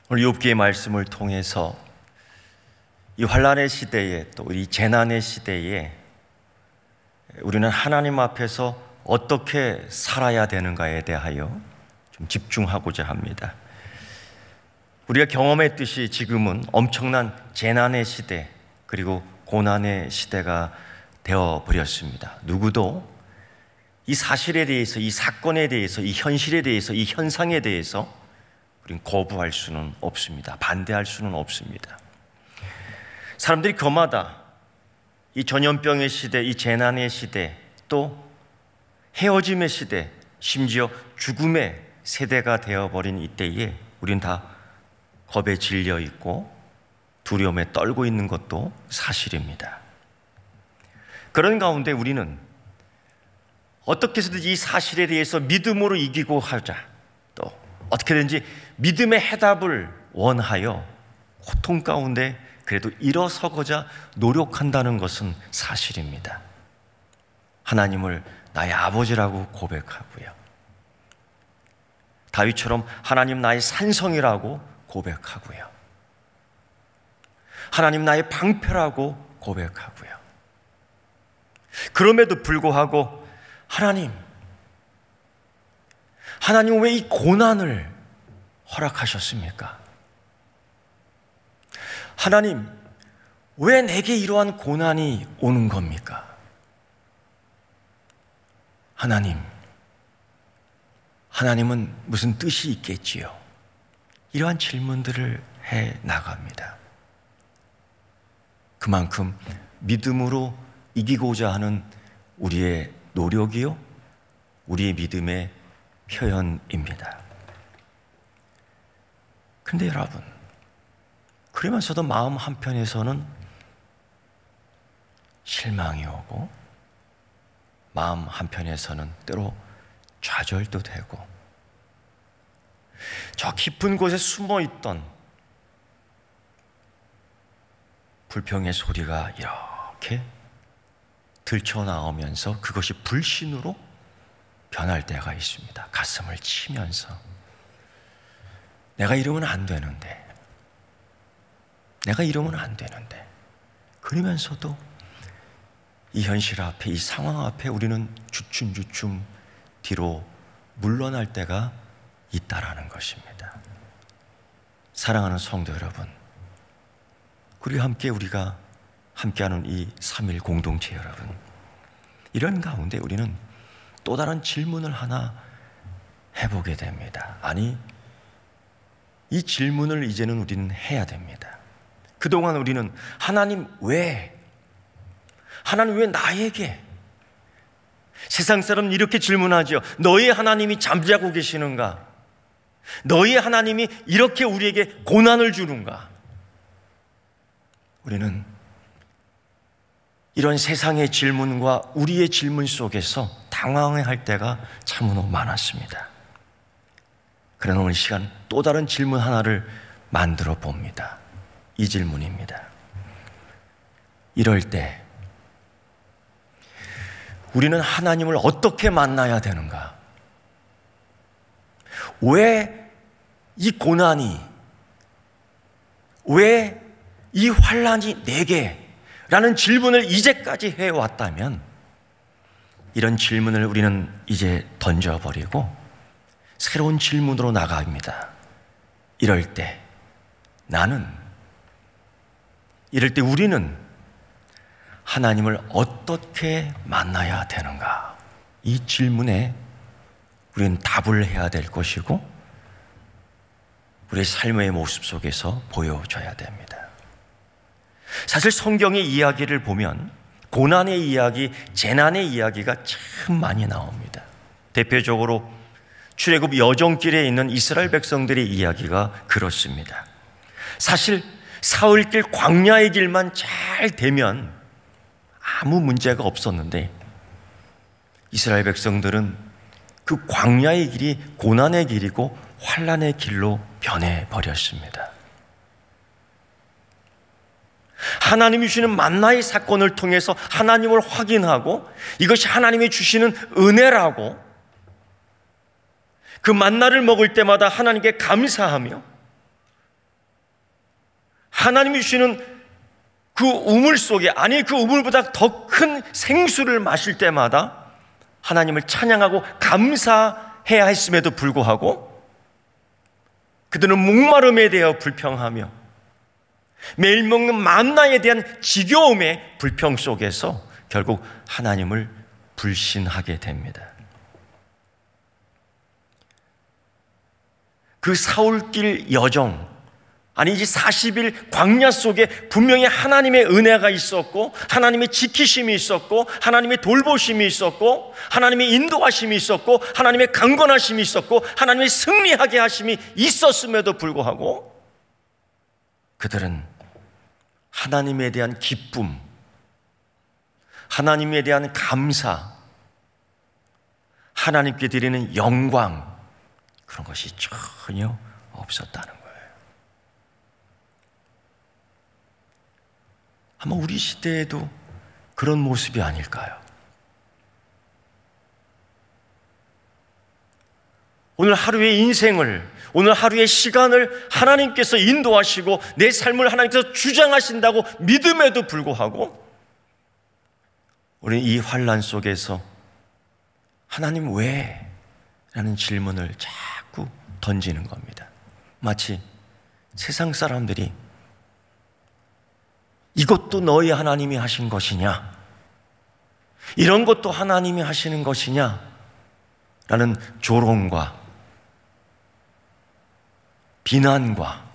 오늘 욥기의 말씀을 통해서 이 환난의 시대에, 또 이 재난의 시대에 우리는 하나님 앞에서 어떻게 살아야 되는가에 대하여 좀 집중하고자 합니다. 우리가 경험했듯이 지금은 엄청난 재난의 시대, 그리고 고난의 시대가 되어버렸습니다. 누구도 이 사실에 대해서, 이 사건에 대해서, 이 현실에 대해서, 이 현상에 대해서 우리는 거부할 수는 없습니다. 반대할 수는 없습니다. 사람들이 거마다 이 전염병의 시대, 이 재난의 시대, 또 헤어짐의 시대, 심지어 죽음의 세대가 되어버린 이때에 우린 다 겁에 질려 있고 두려움에 떨고 있는 것도 사실입니다. 그런 가운데 우리는 어떻게 해서든지 이 사실에 대해서 믿음으로 이기고 하자, 또 어떻게든지 믿음의 해답을 원하여 고통 가운데 그래도 일어서고자 노력한다는 것은 사실입니다. 하나님을 나의 아버지라고 고백하고요, 다윗처럼 하나님 나의 산성이라고 고백하고요, 하나님 나의 방패라고 고백하고요. 그럼에도 불구하고 하나님 왜 이 고난을 허락하셨습니까? 하나님, 왜 내게 이러한 고난이 오는 겁니까? 하나님은 무슨 뜻이 있겠지요? 이러한 질문들을 해 나갑니다. 그만큼 믿음으로 이기고자 하는 우리의 노력이요, 우리의 믿음의 표현입니다. 근데 여러분, 그러면서도 마음 한편에서는 실망이 오고, 마음 한편에서는 때로 좌절도 되고, 저 깊은 곳에 숨어있던 불평의 소리가 이렇게 들쳐나오면서 그것이 불신으로 변할 때가 있습니다. 가슴을 치면서 내가 이러면 안 되는데, 그러면서도 이 현실 앞에, 이 상황 앞에 우리는 주춤주춤 뒤로 물러날 때가 있다라는 것입니다. 사랑하는 성도 여러분, 우리가 함께하는 이 3일 공동체 여러분, 이런 가운데 우리는 또 다른 질문을 하나 해보게 됩니다. 아니, 이 질문을 이제는 우리는 해야 됩니다. 그동안 우리는 하나님 왜 나에게? 세상 사람은 이렇게 질문하죠. 너희 하나님이 잠자고 계시는가? 너희 하나님이 이렇게 우리에게 고난을 주는가? 우리는 이런 세상의 질문과 우리의 질문 속에서 당황할 때가 참으로 많았습니다. 그러나 오늘 시간 또 다른 질문 하나를 만들어 봅니다. 이 질문입니다. 이럴 때 우리는 하나님을 어떻게 만나야 되는가? 왜 이 고난이, 왜 이 환난이 내게? 라는 질문을 이제까지 해왔다면, 이런 질문을 우리는 이제 던져버리고 새로운 질문으로 나갑니다. 이럴 때 우리는 하나님을 어떻게 만나야 되는가? 이 질문에 우리는 답을 해야 될 것이고, 우리의 삶의 모습 속에서 보여줘야 됩니다. 사실 성경의 이야기를 보면 고난의 이야기, 재난의 이야기가 참 많이 나옵니다. 대표적으로 출애굽 여정길에 있는 이스라엘 백성들의 이야기가 그렇습니다. 사실 사흘길 광야의 길만 잘 되면 아무 문제가 없었는데, 이스라엘 백성들은 그 광야의 길이 고난의 길이고 환난의 길로 변해버렸습니다. 하나님이 주시는 만나의 사건을 통해서 하나님을 확인하고, 이것이 하나님이 주시는 은혜라고, 그 만나를 먹을 때마다 하나님께 감사하며 하나님이 주시는 그 우물 속에, 아니 그 우물보다 더 큰 생수를 마실 때마다 하나님을 찬양하고 감사해야 했음에도 불구하고 그들은 목마름에 대하여 불평하며 매일 먹는 만나에 대한 지겨움의 불평 속에서 결국 하나님을 불신하게 됩니다. 그 사울길 여정, 아니지 40일 광야 속에 분명히 하나님의 은혜가 있었고 하나님의 지키심이 있었고 하나님의 돌보심이 있었고 하나님의 인도하심이 있었고 하나님의 강건하심이 있었고 하나님의 승리하게 하심이 있었음에도 불구하고 그들은 하나님에 대한 기쁨, 하나님에 대한 감사, 하나님께 드리는 영광, 그런 것이 전혀 없었다는 거예요. 아마 우리 시대에도 그런 모습이 아닐까요? 오늘 하루의 인생을, 오늘 하루의 시간을 하나님께서 인도하시고 내 삶을 하나님께서 주장하신다고 믿음에도 불구하고 우리는 이 환난 속에서 하나님 왜? 라는 질문을 자꾸 던지는 겁니다. 마치 세상 사람들이 이것도 너희 하나님이 하신 것이냐? 이런 것도 하나님이 하시는 것이냐? 라는 조롱과 비난과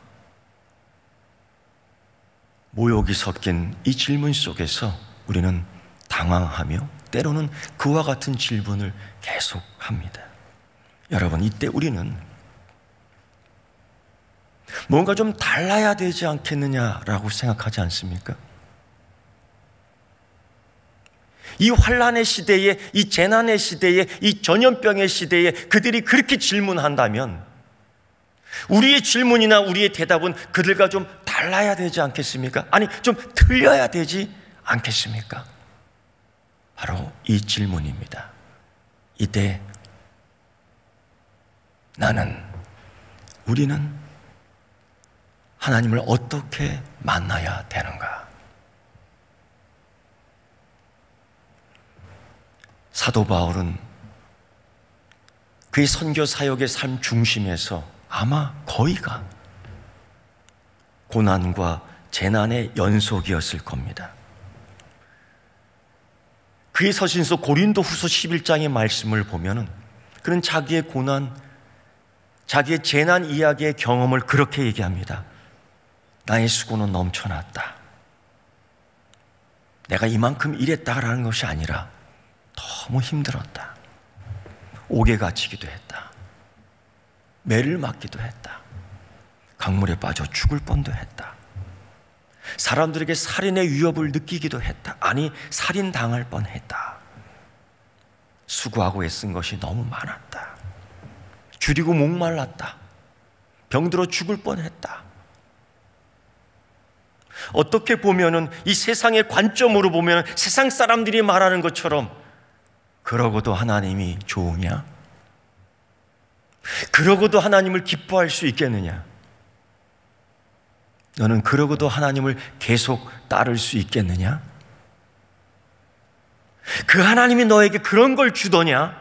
모욕이 섞인 이 질문 속에서 우리는 당황하며 때로는 그와 같은 질문을 계속합니다. 여러분, 이때 우리는 뭔가 좀 달라야 되지 않겠느냐라고 생각하지 않습니까? 이 환난의 시대에, 이 재난의 시대에, 이 전염병의 시대에 그들이 그렇게 질문한다면 우리의 질문이나 우리의 대답은 그들과 좀 달라야 되지 않겠습니까? 아니, 좀 틀려야 되지 않겠습니까? 바로 이 질문입니다. 이때 우리는 하나님을 어떻게 만나야 되는가? 사도 바울은 그의 선교 사역의 삶 중심에서 아마 거의가 고난과 재난의 연속이었을 겁니다. 그의 서신서 고린도후서 11장의 말씀을 보면은 그는 자기의 고난, 자기의 재난 이야기의 경험을 그렇게 얘기합니다. 나의 수고는 넘쳐났다. 내가 이만큼 일했다라는 것이 아니라 너무 힘들었다. 옥에 갇히기도 했다. 매를 맞기도 했다. 강물에 빠져 죽을 뻔도 했다. 사람들에게 살인의 위협을 느끼기도 했다. 아니, 살인당할 뻔했다. 수고하고 애쓴 것이 너무 많았다. 줄이고 목말랐다. 병들어 죽을 뻔했다. 어떻게 보면은 이 세상의 관점으로 보면 세상 사람들이 말하는 것처럼 그러고도 하나님이 좋으냐? 그러고도 하나님을 기뻐할 수 있겠느냐? 너는 그러고도 하나님을 계속 따를 수 있겠느냐? 그 하나님이 너에게 그런 걸 주더냐?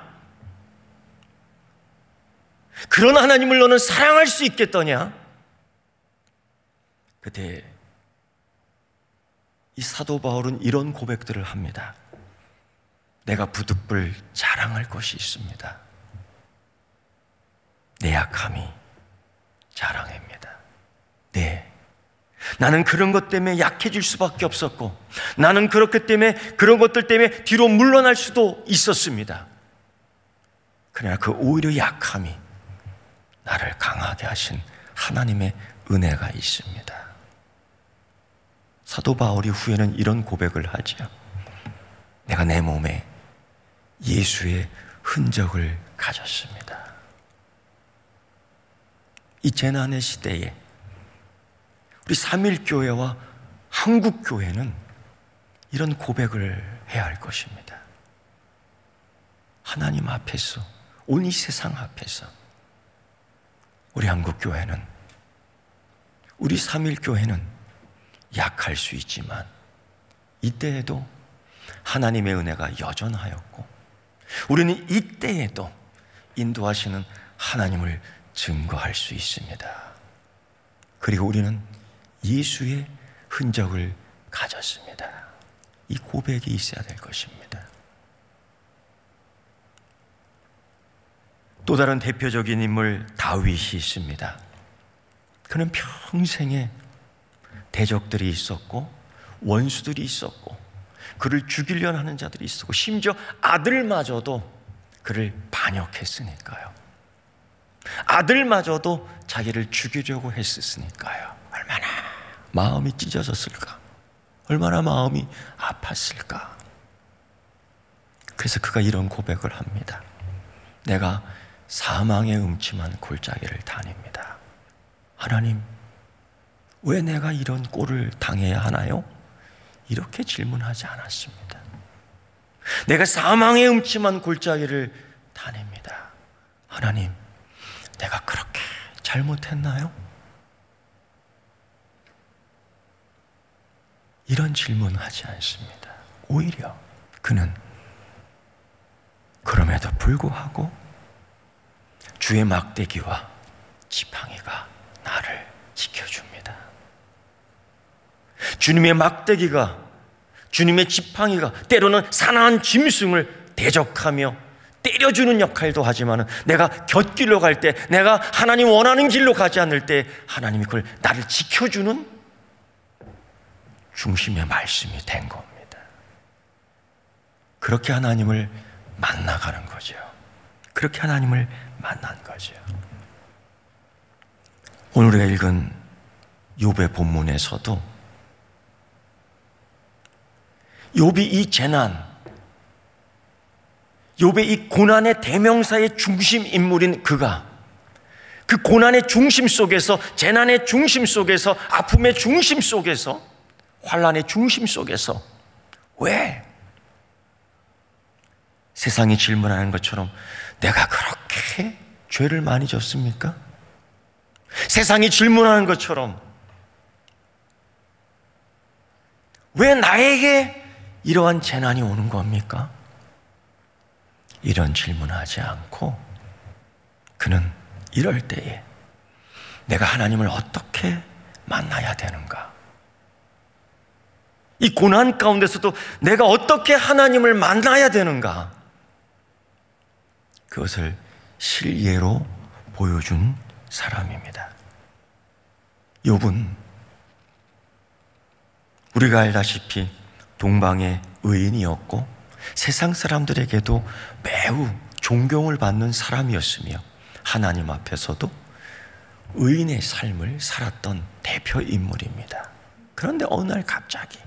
그런 하나님을 너는 사랑할 수 있겠더냐? 그때 이 사도 바울은 이런 고백들을 합니다. 내가 부득불 자랑할 것이 있습니다. 내 약함이 자랑입니다. 네, 나는 그런 것 때문에 약해질 수밖에 없었고 나는 그렇기 때문에 그런 것들 때문에 뒤로 물러날 수도 있었습니다. 그러나 그 오히려 약함이 나를 강하게 하신 하나님의 은혜가 있습니다. 사도 바울이 후에는 이런 고백을 하죠. 내가 내 몸에 예수의 흔적을 가졌습니다. 이 재난의 시대에 우리 삼일교회와 한국교회는 이런 고백을 해야 할 것입니다. 하나님 앞에서, 온 이 세상 앞에서 우리 한국교회는, 우리 삼일교회는 약할 수 있지만 이때에도 하나님의 은혜가 여전하였고 우리는 이때에도 인도하시는 하나님을 증거할 수 있습니다. 그리고 우리는 예수의 흔적을 가졌습니다. 이 고백이 있어야 될 것입니다. 또 다른 대표적인 인물 다윗이 있습니다. 그는 평생에 대적들이 있었고 원수들이 있었고 그를 죽이려는 하는 자들이 있었고 심지어 아들마저도 그를 반역했으니까요. 아들마저도 자기를 죽이려고 했었으니까요. 얼마나 마음이 찢어졌을까? 얼마나 마음이 아팠을까? 그래서 그가 이런 고백을 합니다. 내가 사망의 음침한 골짜기를 다닙니다. 하나님, 왜 내가 이런 꼴을 당해야 하나요? 이렇게 질문하지 않았습니다. 내가 사망의 음침한 골짜기를 다닙니다. 하나님, 내가 그렇게 잘못했나요? 이런 질문하지 않습니다. 오히려 그는 그럼에도 불구하고 주의 막대기와 지팡이가 나를 지켜줍니다. 주님의 막대기가, 주님의 지팡이가 때로는 사나운 짐승을 대적하며 때려주는 역할도 하지만 내가 곁길로 갈 때, 내가 하나님 원하는 길로 가지 않을 때 하나님이 그걸 나를 지켜주는 중심의 말씀이 된 겁니다. 그렇게 하나님을 만나가는 거죠. 그렇게 하나님을 만난 거죠. 오늘 우리가 읽은 욥의 본문에서도 욥이 이 재난, 욥의 이 고난의 대명사의 중심 인물인 그가 그 고난의 중심 속에서, 재난의 중심 속에서, 아픔의 중심 속에서, 환난의 중심 속에서 왜 세상이 질문하는 것처럼 내가 그렇게 죄를 많이 졌습니까? 세상이 질문하는 것처럼 왜 나에게 이러한 재난이 오는 겁니까? 이런 질문하지 않고 그는 이럴 때에 내가 하나님을 어떻게 만나야 되는가? 이 고난 가운데서도 내가 어떻게 하나님을 만나야 되는가? 그것을 실예로 보여준 사람입니다. 욥은 우리가 알다시피 동방의 의인이었고 세상 사람들에게도 매우 존경을 받는 사람이었으며 하나님 앞에서도 의인의 삶을 살았던 대표 인물입니다. 그런데 어느 날 갑자기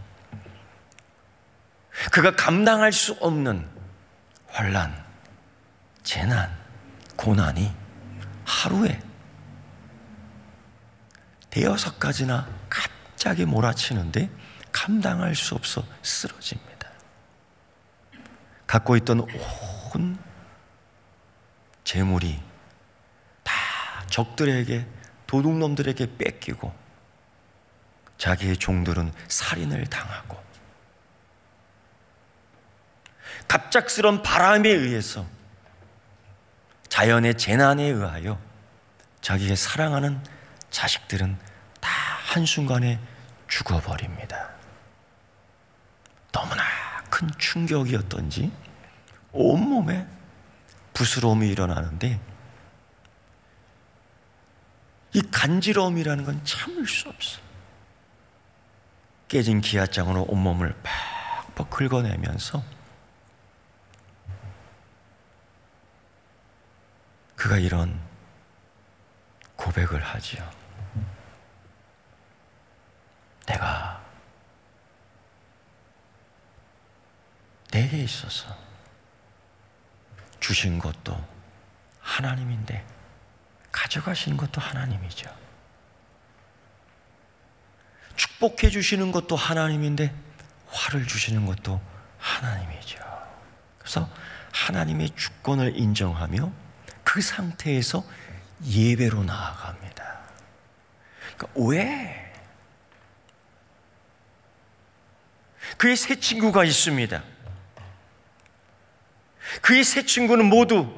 그가 감당할 수 없는 환난, 재난, 고난이 하루에 대여섯 가지나 갑자기 몰아치는데 감당할 수 없어 쓰러집니다. 갖고 있던 온 재물이 다 적들에게, 도둑놈들에게 뺏기고 자기의 종들은 살인을 당하고 갑작스런 바람에 의해서, 자연의 재난에 의하여 자기의 사랑하는 자식들은 다 한순간에 죽어버립니다. 너무나 큰 충격이었던지 온몸에 부스러움이 일어나는데 이 간지러움이라는 건 참을 수 없어. 깨진 기아장으로 온몸을 팍팍 긁어내면서 그가 이런 고백을 하지요. 내게 있어서 주신 것도 하나님인데 가져가신 것도 하나님이죠. 축복해 주시는 것도 하나님인데 화를 주시는 것도 하나님이죠. 그래서 하나님의 주권을 인정하며 그 상태에서 예배로 나아갑니다. 그러니까 왜 그의 세 친구가 있습니다. 그의 세 친구는 모두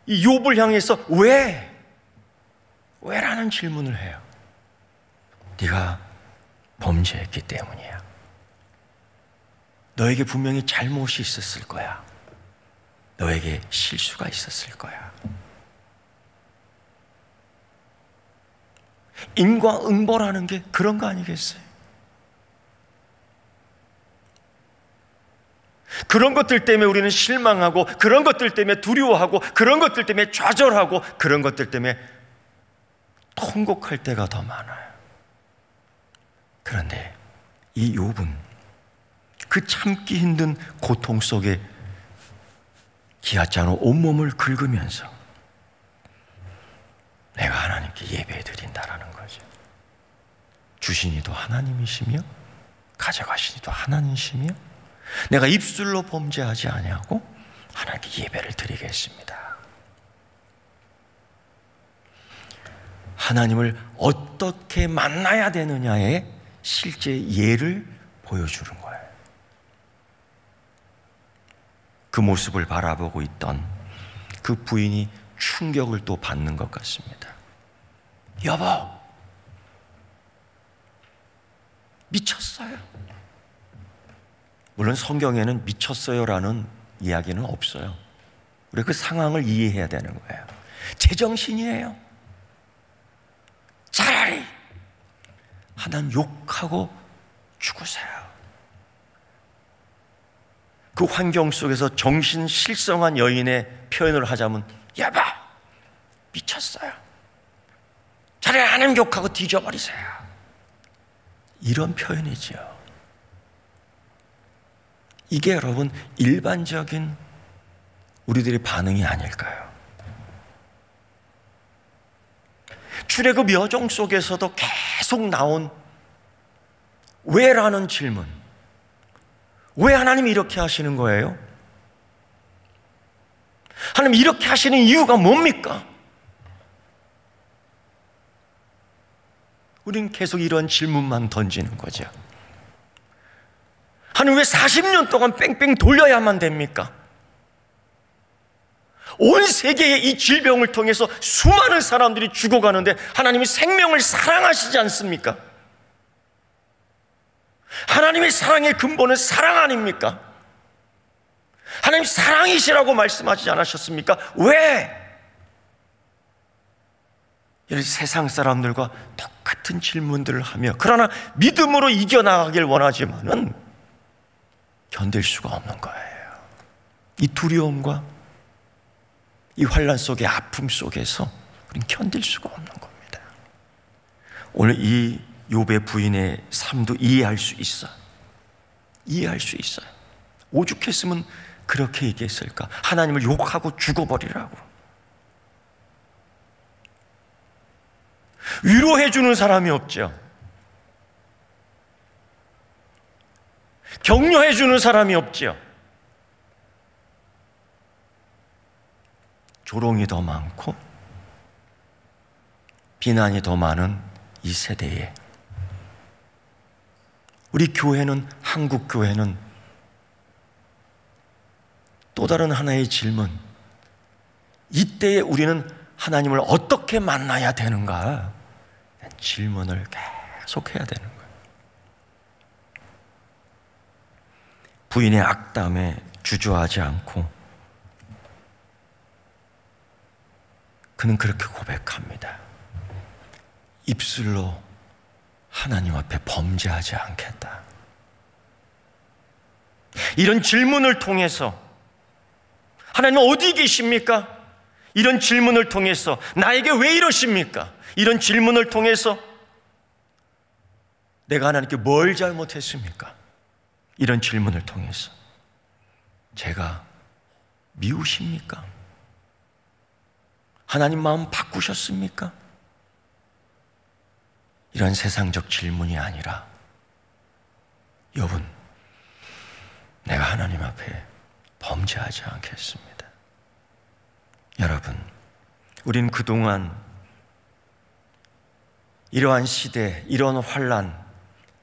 이 욥을 향해서 왜라는 질문을 해요. 네가 범죄했기 때문이야. 너에게 분명히 잘못이 있었을 거야. 너에게 실수가 있었을 거야. 인과응보라는 게 그런 거 아니겠어요? 그런 것들 때문에 우리는 실망하고, 그런 것들 때문에 두려워하고, 그런 것들 때문에 좌절하고, 그런 것들 때문에 통곡할 때가 더 많아요. 그런데 이 욥은 그 참기 힘든 고통 속에 기아짜로 온몸을 긁으면서 내가 하나님께 예배드린다라는 거죠. 주신이도 하나님이시며 가져가시니도 하나님이시며 내가 입술로 범죄하지 아니하고 하나님께 예배를 드리겠습니다. 하나님을 어떻게 만나야 되느냐에 실제 예를 보여주는 거예요. 그 모습을 바라보고 있던 그 부인이 충격을 또 받는 것 같습니다. 여보, 미쳤어요. 물론 성경에는 미쳤어요라는 이야기는 없어요. 우리가 그 상황을 이해해야 되는 거예요. 제정신이에요. 차라리 하나님 욕하고 죽으세요. 그 환경 속에서 정신 실성한 여인의 표현을 하자면 여보, 미쳤어요. 차라리 하나님 욕하고 뒤져버리세요. 이런 표현이죠. 이게 여러분 일반적인 우리들의 반응이 아닐까요? 출애굽 여정 속에서도 계속 나온 왜라는 질문. 왜 하나님이 이렇게 하시는 거예요? 하나님 이렇게 하시는 이유가 뭡니까? 우린 계속 이런 질문만 던지는 거죠. 하나님 왜 40년 동안 뺑뺑 돌려야만 됩니까? 온 세계의 이 질병을 통해서 수많은 사람들이 죽어가는데 하나님이 생명을 사랑하시지 않습니까? 하나님의 사랑의 근본은 사랑 아닙니까? 하나님 사랑이시라고 말씀하지 않으셨습니까? 왜? 이런 세상 사람들과 똑같은 질문들을 하며 그러나 믿음으로 이겨나가길 원하지만은 견딜 수가 없는 거예요. 이 두려움과 이 환난 속의 아픔 속에서 우리는 견딜 수가 없는 겁니다. 오늘 이 욥의 부인의 삶도 이해할 수 있어. 이해할 수 있어요. 오죽했으면 그렇게 얘기했을까? 하나님을 욕하고 죽어버리라고. 위로해주는 사람이 없죠. 격려해주는 사람이 없죠. 조롱이 더 많고 비난이 더 많은 이 세대에 우리 교회는, 한국 교회는 또 다른 하나의 질문, 이때에 우리는 하나님을 어떻게 만나야 되는가 질문을 계속 해야 되는 거예요. 부인의 악담에 주저하지 않고 그는 그렇게 고백합니다. 입술로 하나님 앞에 범죄하지 않겠다. 이런 질문을 통해서 하나님 어디 계십니까? 이런 질문을 통해서 나에게 왜 이러십니까? 이런 질문을 통해서 내가 하나님께 뭘 잘못했습니까? 이런 질문을 통해서 제가 미우십니까? 하나님 마음 바꾸셨습니까? 이런 세상적 질문이 아니라 욥은 내가 하나님 앞에 범죄하지 않겠습니다. 여러분, 우린 그동안 이러한 시대, 이러한 환난,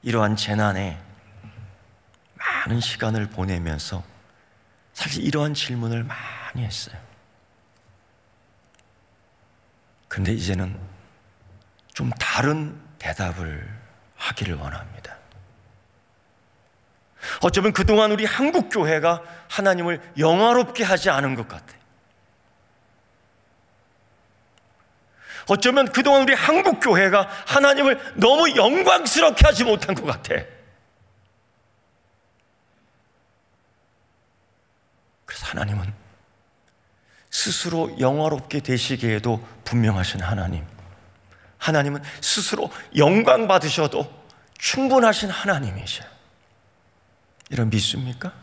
이러한 재난에 많은 시간을 보내면서 사실 이러한 질문을 많이 했어요. 그런데 이제는 좀 다른 대답을 하기를 원합니다. 어쩌면 그동안 우리 한국교회가 하나님을 영화롭게 하지 않은 것 같아요. 어쩌면 그동안 우리 한국교회가 하나님을 너무 영광스럽게 하지 못한 것 같아. 그래서 하나님은 스스로 영화롭게 되시기에도 분명하신 하나님, 하나님은 스스로 영광 받으셔도 충분하신 하나님이셔요. 이런 믿습니까?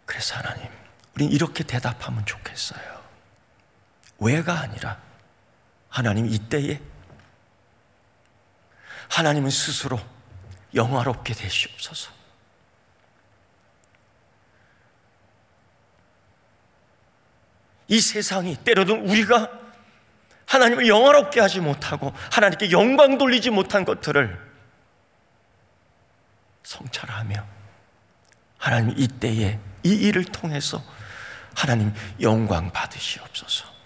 그래서 하나님, 우린 이렇게 대답하면 좋겠어요. 왜가 아니라 하나님, 이때에 하나님은 스스로 영화롭게 되시옵소서. 이 세상이 때로는 우리가 하나님을 영화롭게 하지 못하고 하나님께 영광 돌리지 못한 것들을 성찰하며 하나님, 이때에 이 일을 통해서 하나님 영광 받으시옵소서.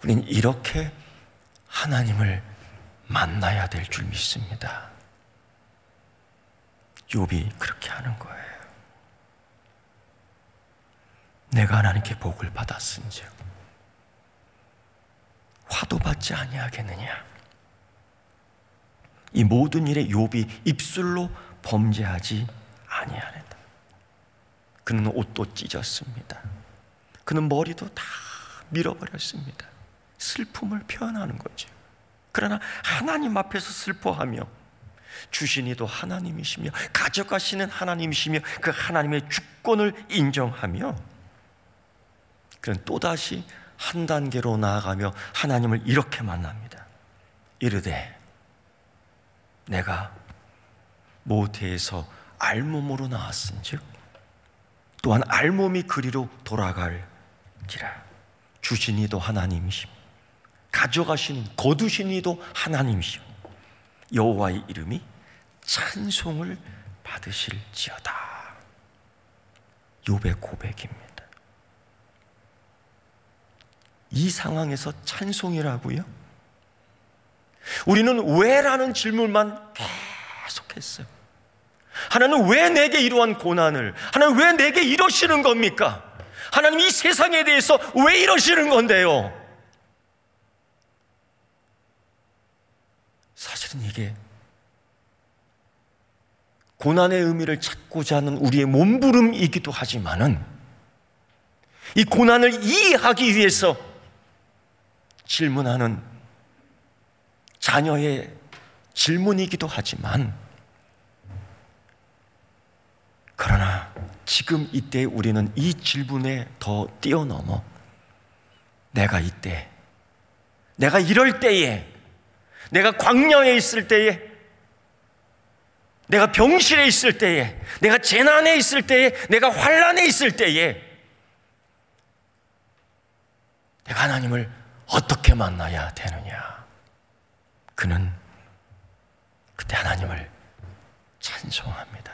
우린 이렇게 하나님을 만나야 될 줄 믿습니다. 욥이 그렇게 하는 거예요. 내가 하나님께 복을 받았은즉 화도 받지 아니하겠느냐. 이 모든 일에 욥이 입술로 범죄하지 아니하였다. 그는 옷도 찢었습니다. 그는 머리도 다 밀어버렸습니다. 슬픔을 표현하는 거죠. 그러나 하나님 앞에서 슬퍼하며 주신 이도 하나님이시며 가져가시는 하나님이시며 그 하나님의 주권을 인정하며 그는 또다시 한 단계로 나아가며 하나님을 이렇게 만납니다. 이르되 내가 모태에서 알몸으로 나왔은즉 또한 알몸이 그리로 돌아갈지라. 주신 이도 하나님이시며 가져가시는 거두신 이도 하나님이시며 여호와의 이름이 찬송을 받으실지어다. 욥의 고백입니다. 이 상황에서 찬송이라고요? 우리는 왜라는 질문만 계속했어요. 하나님, 왜 내게 이러한 고난을, 하나님 왜 내게 이러시는 겁니까? 하나님, 이 세상에 대해서 왜 이러시는 건데요? 사실은 이게 고난의 의미를 찾고자 하는 우리의 몸부림이기도 하지만은 이 고난을 이해하기 위해서 질문하는 자녀의 질문이기도 하지만, 그러나 지금 이때 우리는 이 질문에 더 뛰어넘어 내가 이때, 내가 이럴 때에, 내가 광야에 있을 때에, 내가 병실에 있을 때에, 내가 재난에 있을 때에, 내가 환난에 있을 때에 내가 하나님을 어떻게 만나야 되느냐. 그는 그때 하나님을 찬송합니다.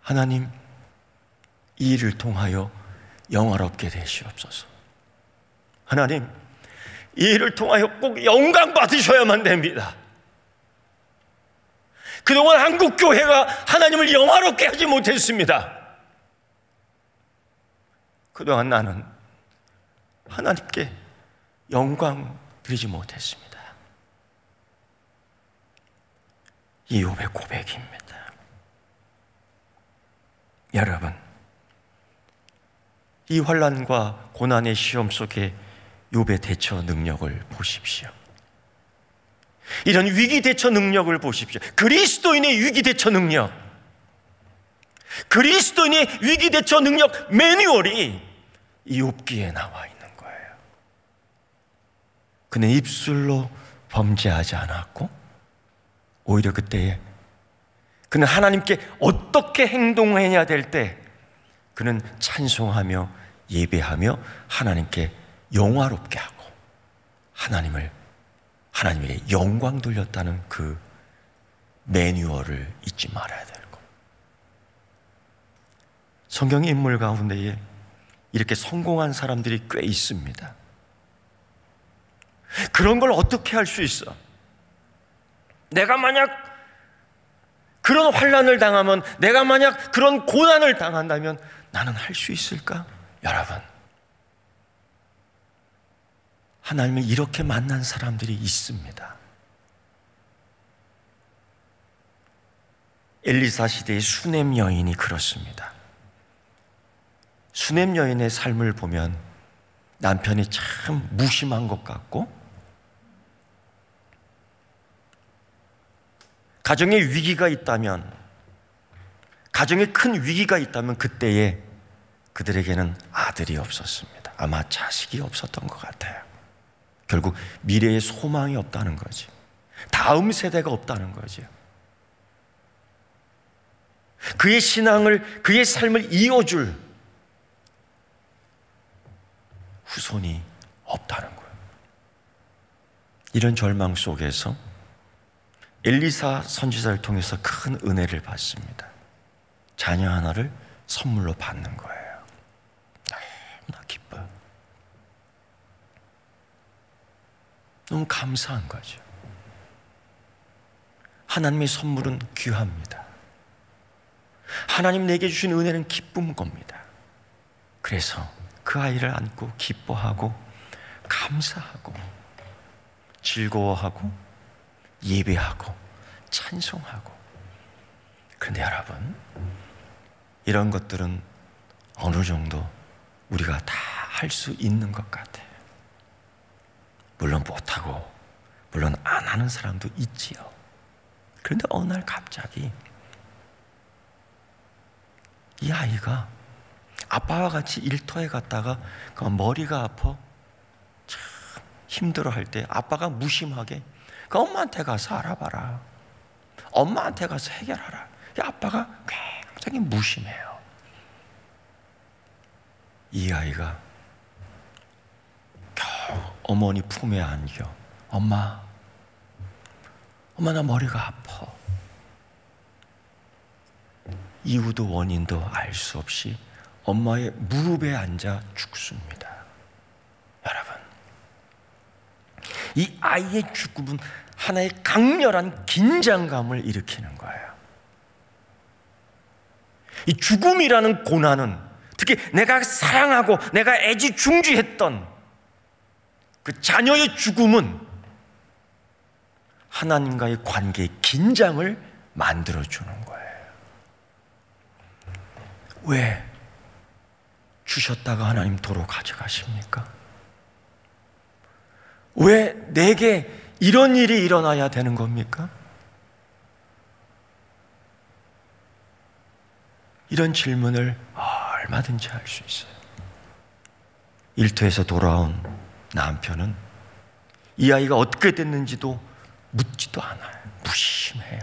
하나님, 이 일을 통하여 영화롭게 되시옵소서. 하나님, 이 일을 통하여 꼭 영광 받으셔야만 됩니다. 그동안 한국교회가 하나님을 영화롭게 하지 못했습니다. 그동안 나는 하나님께 영광 드리지 못했습니다. 이 욥의 고백입니다. 여러분, 이 환난과 고난의 시험 속에 욥의 대처 능력을 보십시오. 이런 위기 대처 능력을 보십시오. 그리스도인의 위기 대처 능력, 그리스도인의 위기 대처 능력 매뉴얼이 이 욥기에 나와 있는 거예요. 그는 입술로 범죄하지 않았고, 오히려 그때에 그는 하나님께 어떻게 행동해야 될 때 그는 찬송하며 예배하며 하나님께 영화롭게 하고 하나님에게 영광 돌렸다는 그 매뉴얼을 잊지 말아야 되고, 성경의 인물 가운데에 이렇게 성공한 사람들이 꽤 있습니다. 그런 걸 어떻게 할 수 있어? 내가 만약 그런 환난을 당하면, 내가 만약 그런 고난을 당한다면 나는 할 수 있을까? 여러분, 하나님이 이렇게 만난 사람들이 있습니다. 엘리사 시대의 수넴 여인이 그렇습니다. 수넴 여인의 삶을 보면 남편이 참 무심한 것 같고, 가정에 위기가 있다면, 가정에 큰 위기가 있다면 그때에 그들에게는 아들이 없었습니다. 아마 자식이 없었던 것 같아요. 결국 미래에 소망이 없다는 거지. 다음 세대가 없다는 거죠. 그의 신앙을, 그의 삶을 이어줄 후손이 없다는 거예요. 이런 절망 속에서 엘리사 선지자를 통해서 큰 은혜를 받습니다. 자녀 하나를 선물로 받는 거예요. 너무나 기뻐요. 너무 감사한 거죠. 하나님의 선물은 귀합니다. 하나님 내게 주신 은혜는 기쁜 겁니다. 그래서 그 아이를 안고 기뻐하고 감사하고 즐거워하고 예배하고 찬송하고. 그런데 여러분, 이런 것들은 어느 정도 우리가 다 할 수 있는 것 같아요. 물론 못하고 물론 안 하는 사람도 있지요. 그런데 어느 날 갑자기 이 아이가 아빠와 같이 일터에 갔다가 그 머리가 아파 참 힘들어할 때 아빠가 무심하게 그 엄마한테 가서 알아봐라, 엄마한테 가서 해결하라. 아빠가 굉장히 무심해요. 이 아이가 겨우 어머니 품에 안겨, 엄마 나 머리가 아파. 이유도 원인도 알 수 없이 엄마의 무릎에 앉아 죽습니다. 여러분, 이 아이의 죽음은 하나의 강렬한 긴장감을 일으키는 거예요. 이 죽음이라는 고난은, 특히 내가 사랑하고 내가 애지중지했던 그 자녀의 죽음은 하나님과의 관계의 긴장을 만들어주는 거예요. 왜 주셨다가 하나님 도로 가져가십니까? 왜 내게 이런 일이 일어나야 되는 겁니까? 이런 질문을 얼마든지 할 수 있어요. 일터에서 돌아온 남편은 이 아이가 어떻게 됐는지도 묻지도 않아요. 무심해요.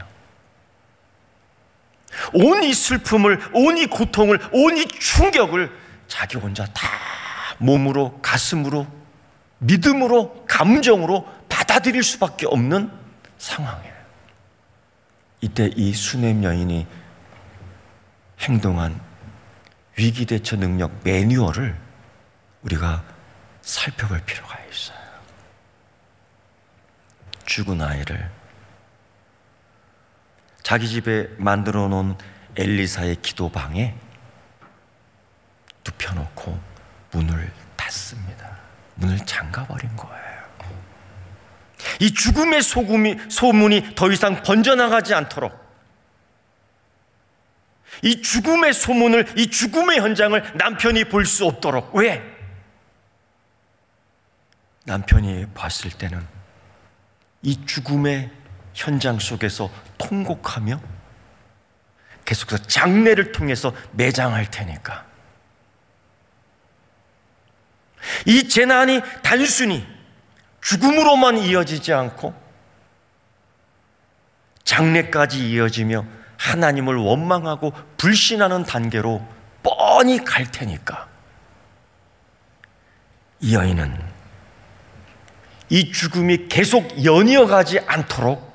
온 이 슬픔을, 온 이 고통을, 온 이 충격을 자기 혼자 다 몸으로, 가슴으로, 믿음으로, 감정으로 받아들일 수밖에 없는 상황이에요. 이때 이 수넴 여인이 행동한 위기대처 능력 매뉴얼을 우리가 살펴볼 필요가 있어요. 죽은 아이를 자기 집에 만들어 놓은 엘리사의 기도방에 눕혀놓고 문을 닫습니다. 문을 잠가버린 거예요. 이 죽음의 소문이 더 이상 번져나가지 않도록, 이 죽음의 소문을, 이 죽음의 현장을 남편이 볼 수 없도록. 왜? 남편이 봤을 때는 이 죽음의 현장 속에서 통곡하며 계속해서 장례를 통해서 매장할 테니까. 이 재난이 단순히 죽음으로만 이어지지 않고 장례까지 이어지며 하나님을 원망하고 불신하는 단계로 뻔히 갈 테니까 이 여인은 이 죽음이 계속 연이어가지 않도록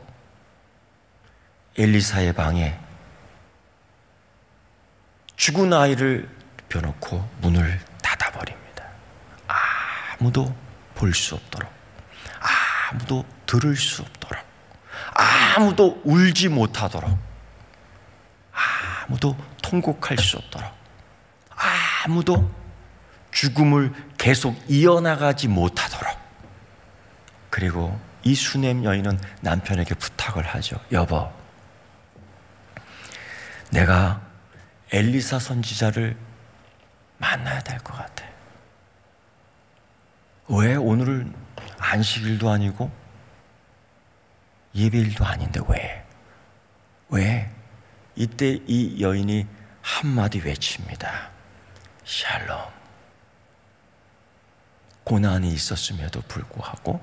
엘리사의 방에 죽은 아이를 펴놓고 문을 닫아버립니다. 아무도 볼 수 없도록, 아무도 들을 수 없도록, 아무도 울지 못하도록, 아무도 통곡할 수 없도록, 아무도 죽음을 계속 이어나가지 못하도록. 그리고 이 수넴 여인은 남편에게 부탁을 하죠. 여보, 내가 엘리사 선지자를 만나야 될 것 같아. 왜? 오늘은 안식일도 아니고 예배일도 아닌데 왜? 왜? 이때 이 여인이 한마디 외칩니다. 샬롬. 고난이 있었음에도 불구하고,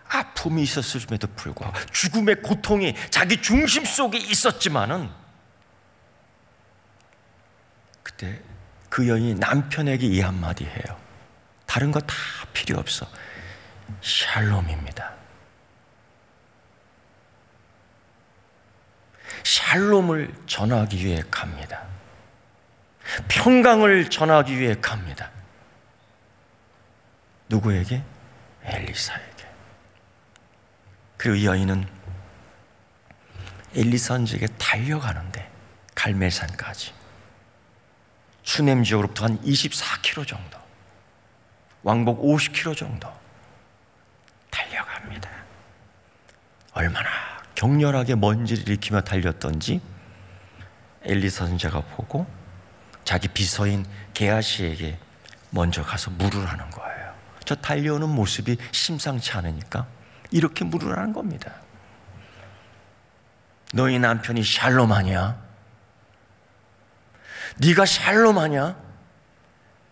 아픔이 있었음에도 불구하고, 죽음의 고통이 자기 중심 속에 있었지만은, 그때 그 여인이 남편에게 이 한마디 해요. 다른 거 다 필요 없어. 샬롬입니다. 샬롬을 전하기 위해 갑니다. 평강을 전하기 위해 갑니다. 누구에게? 엘리사에게. 그리고 이 여인은 엘리사 선지자에게 달려가는데, 갈멜산까지 수넴 지역으로부터 한 24km 정도, 왕복 50km 정도 달려갑니다. 얼마나 격렬하게 먼지를 일으키며 달렸던지 엘리사 선지자가 보고 자기 비서인 게하시에게 먼저 가서 물을 하는 거예요. 저 달려오는 모습이 심상치 않으니까 이렇게 물을 하는 겁니다. 너희 남편이 샬롬하냐? 네가 샬롬하냐?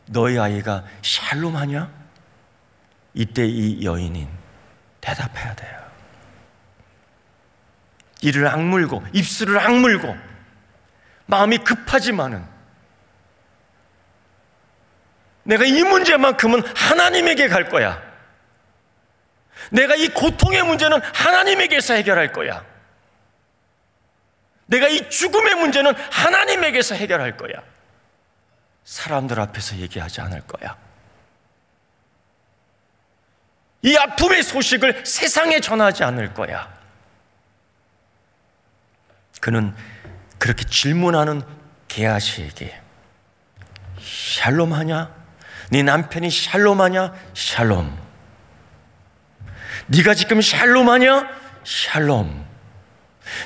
너희 아이가 샬롬하냐? 이때 이 여인은 대답해야 돼요. 이를 악물고 입술을 악물고 마음이 급하지만은 내가 이 문제만큼은 하나님에게 갈 거야. 내가 이 고통의 문제는 하나님에게서 해결할 거야. 내가 이 죽음의 문제는 하나님에게서 해결할 거야. 사람들 앞에서 얘기하지 않을 거야. 이 아픔의 소식을 세상에 전하지 않을 거야. 그는 그렇게 질문하는 게하시에게 샬롬하냐? 네 남편이 샬롬하냐? 샬롬. 네가 지금 샬롬하냐? 샬롬.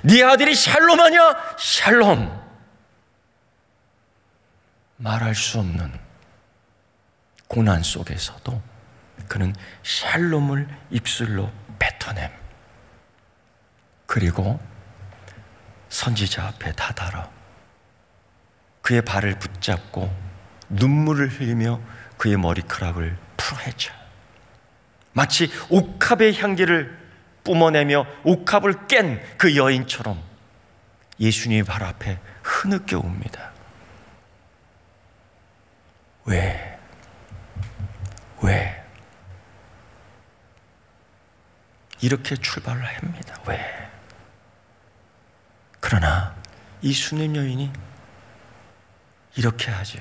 네 아들이 샬롬하냐? 샬롬. 말할 수 없는 고난 속에서도 그는 샬롬을 입술로 뱉어냄. 그리고 선지자 앞에 다다라 그의 발을 붙잡고 눈물을 흘리며 그의 머리카락을 풀어헤쳐 마치 옥합의 향기를 뿜어내며 옥합을 깬 그 여인처럼 예수님의 발 앞에 흐느껴 옵니다. 왜? 이렇게 출발을 합니다. 왜? 그러나 이 수넴 여인이 이렇게 하죠.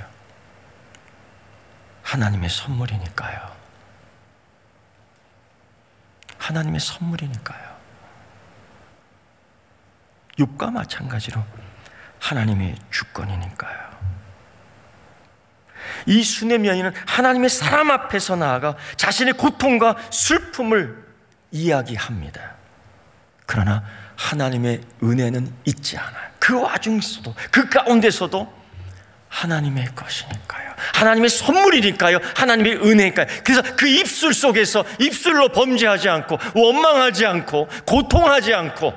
하나님의 선물이니까요. 하나님의 선물이니까요. 욥과 마찬가지로 하나님의 주권이니까요. 이 수넴 여인은 하나님의 사람 앞에서 나아가 자신의 고통과 슬픔을 이야기합니다. 그러나 하나님의 은혜는 잊지 않아요. 그 와중에서도, 그 가운데서도 하나님의 것이니까요. 하나님의 선물이니까요. 하나님의 은혜니까요. 그래서 그 입술 속에서 입술로 범죄하지 않고 원망하지 않고 고통하지 않고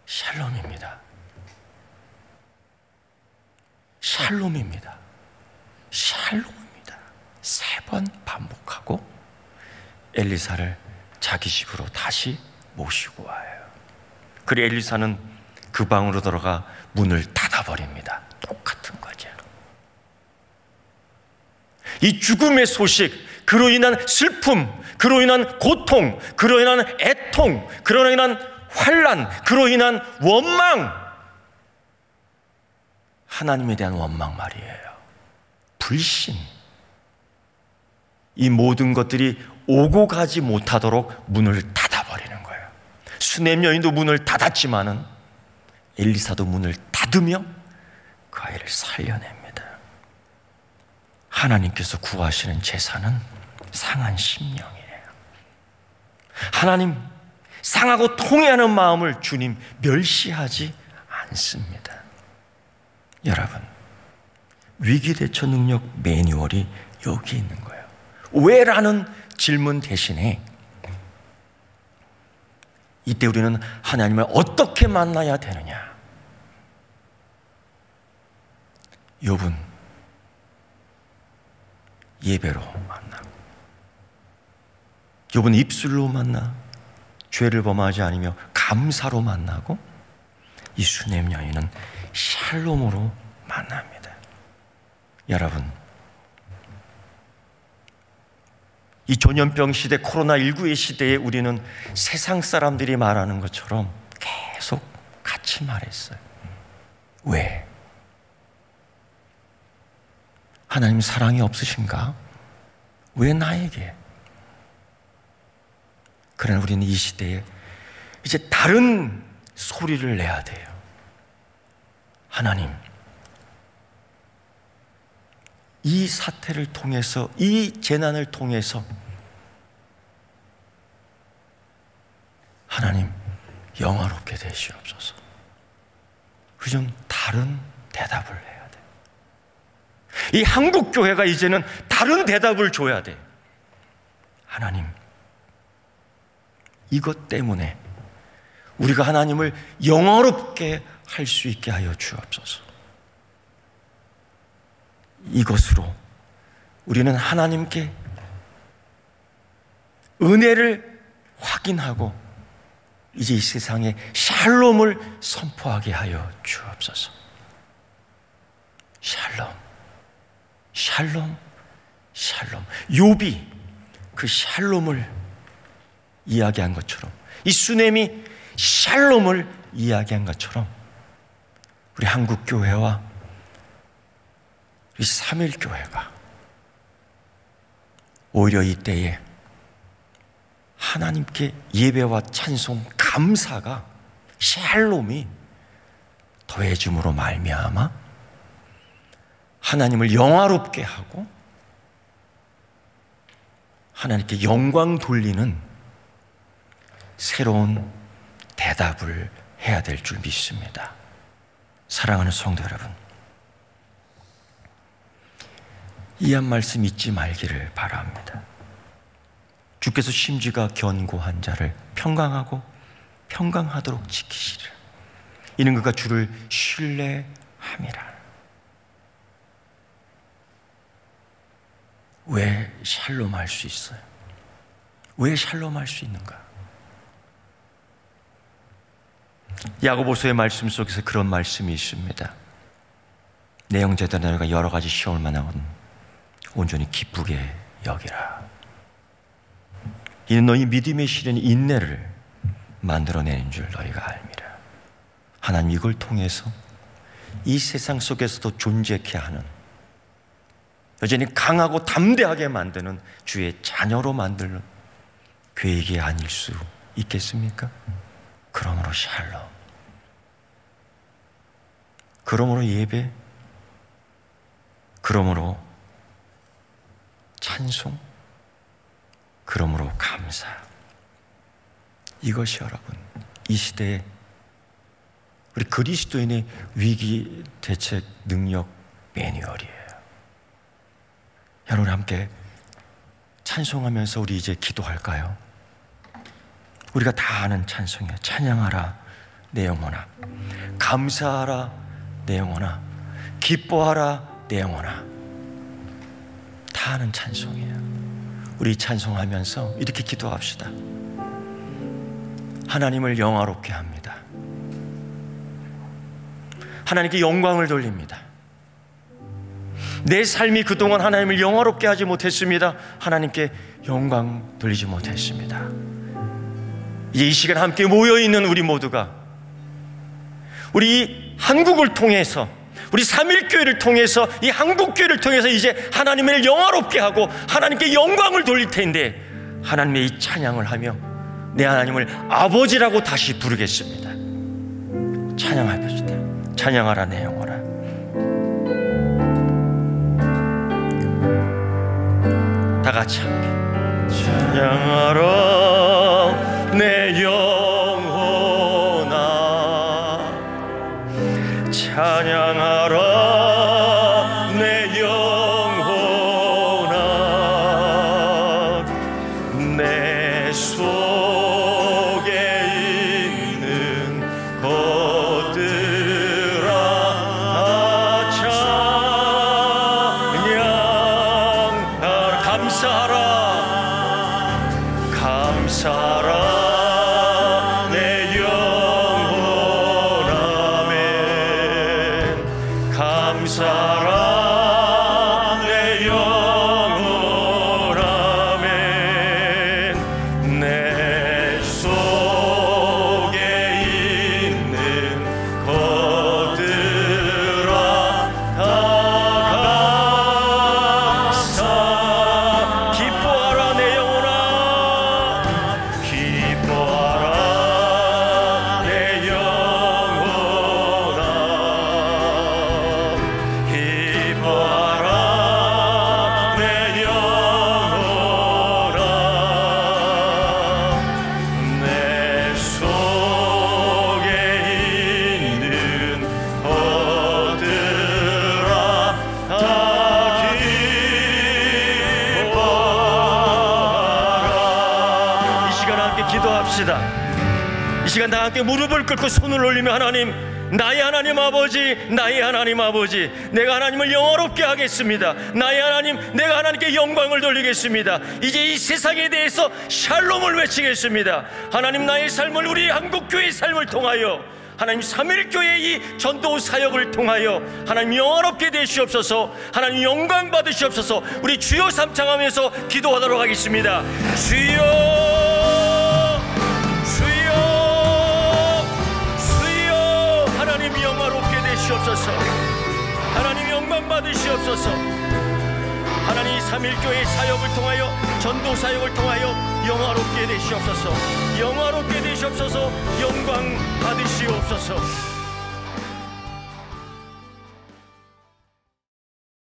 샬롬입니다. 샬롬입니다. 샬롬입니다. 3번 반복하고 엘리사를 자기 집으로 다시 모시고 와요. 그리고 엘리사는 그 방으로 들어가 문을 닫아버립니다. 똑같은 거죠. 이 죽음의 소식, 그로 인한 슬픔, 그로 인한 고통, 그로 인한 애통, 그로 인한 환난, 그로 인한 원망, 하나님에 대한 원망 말이에요. 불신. 이 모든 것들이 오고 가지 못하도록 문을 닫아버리는 거예요. 수넴 여인도 문을 닫았지만은 엘리사도 문을 닫으며 그 아이를 살려냅니다. 하나님께서 구하시는 제사는 상한 심령이에요. 하나님, 상하고 통회하는 마음을 주님 멸시하지 않습니다. 여러분, 위기대처 능력 매뉴얼이 여기 있는 거예요. 왜라는 질문 대신에 이때 우리는 하나님을 어떻게 만나야 되느냐? 욥은 예배로 만나고, 욥은 입술로 만나 죄를 범하지 않으며 감사로 만나고, 이 수넴 여인은 샬롬으로 만납니다. 여러분, 이 전염병 시대, 코로나19의 시대에 우리는 세상 사람들이 말하는 것처럼 계속 같이 말했어요. 왜? 하나님 사랑이 없으신가? 왜 나에게? 그러나 우리는 이 시대에 이제 다른 소리를 내야 돼요. 하나님, 이 사태를 통해서, 이 재난을 통해서 하나님 영화롭게 되시옵소서. 좀 다른 대답을 해야 돼. 이 한국 교회가 이제는 다른 대답을 줘야 돼. 하나님, 이것 때문에 우리가 하나님을 영화롭게 할 수 있게 하여 주옵소서. 이것으로 우리는 하나님께 은혜를 확인하고 이제 이 세상에 샬롬을 선포하게 하여 주옵소서. 샬롬, 샬롬, 샬롬. 욥이 그 샬롬을 이야기한 것처럼, 이 수넴이 샬롬을 이야기한 것처럼, 우리 한국 교회와 우리 삼일교회가 오히려 이때에 하나님께 예배와 찬송, 감사가, 샬롬이 더해짐으로 말미암아 하나님을 영화롭게 하고 하나님께 영광 돌리는 새로운 대답을 해야 될 줄 믿습니다. 사랑하는 성도 여러분, 이 한 말씀 잊지 말기를 바랍니다. 주께서 심지가 견고한 자를 평강하고 평강하도록 지키시리라. 이는 그가 주를 신뢰함이라. 왜 샬롬할 수 있어요? 왜 샬롬할 수 있는가? 야고보서의 말씀 속에서 그런 말씀이 있습니다. 내 형제들아, 너희가 여러 가지 시험을 만나거든 온전히 기쁘게 여기라. 이는 너희 믿음의 시련이 인내를 만들어내는 줄 너희가 알미라. 하나님, 이걸 통해서 이 세상 속에서도 존재케 하는, 여전히 강하고 담대하게 만드는 주의 자녀로 만드는 계획이 아닐 수 있겠습니까? 그러므로 샬롬, 그러므로 예배, 그러므로 찬송, 그러므로 감사. 이것이 여러분, 이 시대에 우리 그리스도인의 위기 대책 능력 매뉴얼이에요. 여러분, 함께 찬송하면서 우리 이제 기도할까요? 우리가 다 아는 찬송이에요. 찬양하라 내 영혼아, 감사하라 내 영혼아, 기뻐하라 내 영혼아. 다 아는 찬송이에요. 우리 찬송하면서 이렇게 기도합시다. 하나님을 영화롭게 합니다. 하나님께 영광을 돌립니다. 내 삶이 그동안 하나님을 영화롭게 하지 못했습니다. 하나님께 영광 돌리지 못했습니다. 이제 이 시간 함께 모여있는 우리 모두가 우리 한국을 통해서, 우리 삼일교회를 통해서, 이 한국교회를 통해서 이제 하나님을 영화롭게 하고 하나님께 영광을 돌릴 텐데, 하나님의 이 찬양을 하며 내 하나님을 아버지라고 다시 부르겠습니다. 찬양합시다. 찬양하라 내 영혼아. 다 같이 함께 찬양하라 내 영혼아, 찬양하라 내 영혼아, 내 속에 있는 것들아 다 찬양하라. 감사하라 감사하라 내 영혼아. 감사하라 내 영혼아. 내 속에 있는 것들아 다 감사. 기뻐하라 내 영혼아. 기뻐하라 내 영혼아. 기뻐하라 내 영혼아. 내 속에 있는 것들아 다 기뻐하라. 이 시간 함께 기도합시다. 이 시간 다 함께 무릎을 꿇고 손을 올리며, 하나님, 나의 하나님 아버지, 나의 하나님 아버지, 내가 하나님을 영화롭게 하겠습니다. 나의 하나님, 내가 하나님께 영광을 돌리겠습니다. 이제 이 세상에 대해서 샬롬을 외치겠습니다. 하나님, 나의 삶을, 우리 한국교회의 삶을 통하여, 하나님 삼일교회의 이 전도 사역을 통하여 하나님 영화롭게 되시옵소서. 하나님 영광 받으시옵소서. 우리 주여 삼창하면서 기도하도록 하겠습니다. 주여, 주여, 주여. 하나님 영화롭게 되시옵소서. 하나님 영광 받으시옵소서. 하나님 삼일교회의 사역을 통하여, 전도 사역을 통하여 영화롭게 되시옵소서. 영화롭게 되시옵소서. 영광 받으시옵소서.